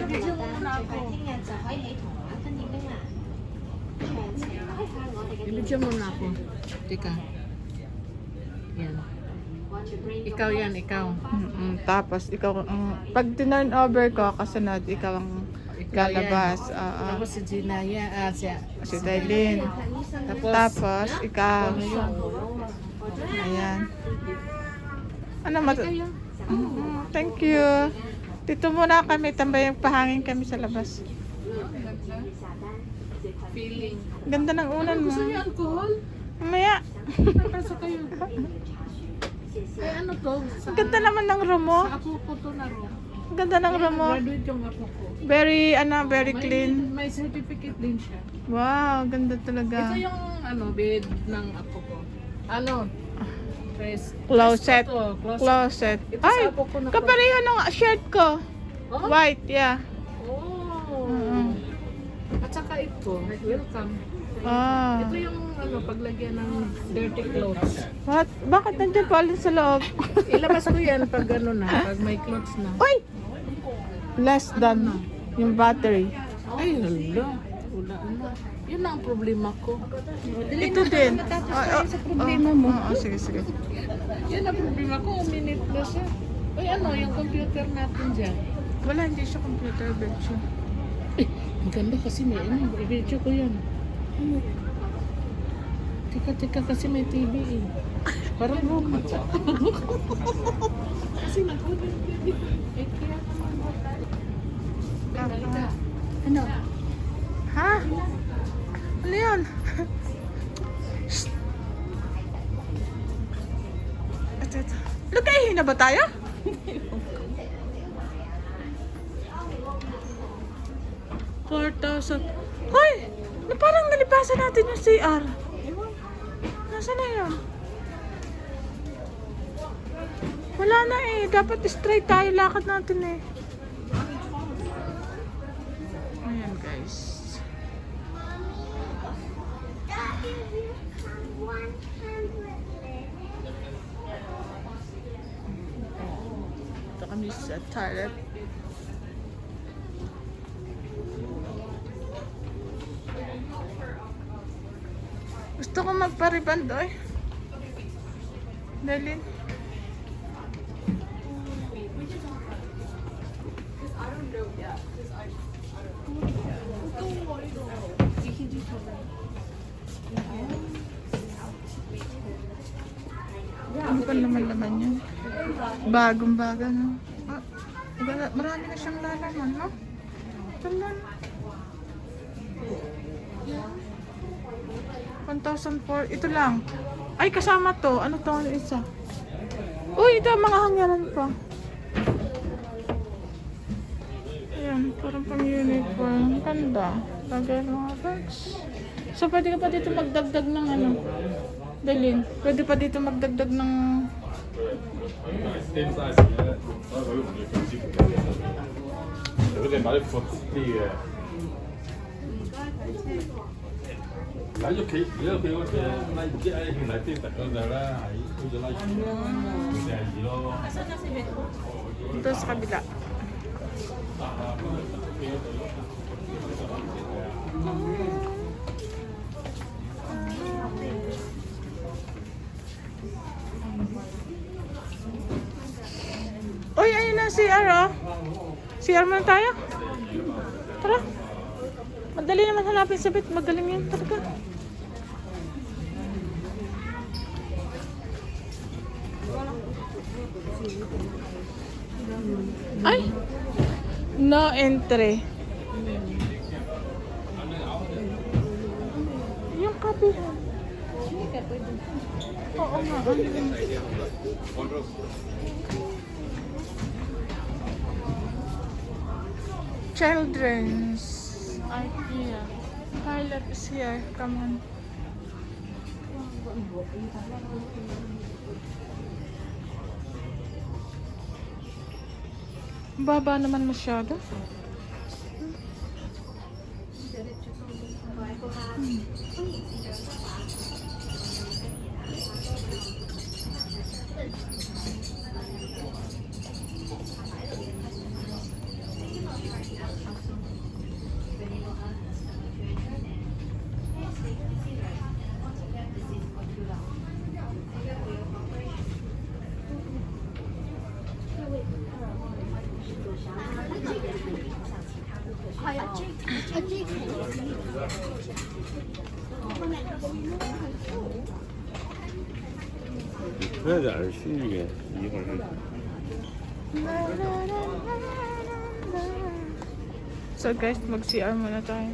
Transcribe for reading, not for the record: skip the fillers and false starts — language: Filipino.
Video muna ako. Video muna ako. Teka. Yan. Ikaw yan, ikaw. Tapos ikaw, pag tinurn over ko, kasunod, ikaw ang lalabas. Tapos si Gina, yan. Si Dailin. Tapos ikaw. Ayan. Ano thank you. Dito muna kami, tambayang pahangin kami sa labas. Feeling. Ganda ng unan mo. Gusto niyo alcohol? Mamaya. Pasok kayo. Eh ano to? Ang ganda naman ng room mo. Sa apo ko to na ro. Ang ganda ng room mo. Graduate yung apo ko. Very clean. May certificate din siya. Wow, ganda talaga. Ito yung bed ng apo ko. Closet. Closet. Closet. Ito sa Ay, apo ko na kapareho ng shirt ko. Oh? White, yeah. Oh. At saka ito, welcome. Ah. Ito yung paglagyan ng dirty clothes. What? Bakit nandiyan pa alin sa loob? Ilabas ko yan pag pag may clothes na. Uy! Less than yung battery. Ay, hala. Wala na. Yun ang problema ko. Ito din. Sa problema mo. Sige. Yun ang problema ko. Minute na siya. Uy, yung computer natin dyan. Wala, hindi siya computer bed siya. Ang ganda kasi may i-video ko yan. Tika kasi may TV eh. Parang room. Kasi nag-order TV. Eh, kaya naman. Ano? Ha? Ano yan? Ito. Lugayin na ba tayo? $4,000. Hoy! Parang nalipasan natin yung CR. Nasaan na yun? Wala na eh. Dapat straight tayo lakad natin eh. Ayan guys. Ito kami sa toilet. Gusto ko magpa-reband oy. Dalin. Ano pa laman yan? Bagong-baga, no? Marami na siyang lalaman, no? Talan. 1,004. Ito lang. Ay, kasama to. Ano to? Ano isa? Uy, ito mga hangyaran pa. Ayan, parang pang uniform. Ganda. Lagay mga bags. So, pwede ka pa dito magdagdag ng ano? Dalin. Pwede pa dito magdagdag ng... Đấy, vô khi nay cái ai hiện lại tiên tật ra là hãy tôi lại gì đó. Ito sa kabila. Uy, ayun na CR oh. CR muna tayo. Tara. Madali naman hanapin sa bit. Magaling yan talaga. Ay! No entry. Yung kabihan. Oo nga. Children's IKEA. Pilot is here. Come on. Baba naman masyado. 그래야 돼, 알수 있게 이걸. So guys, mag-CR muna tayo.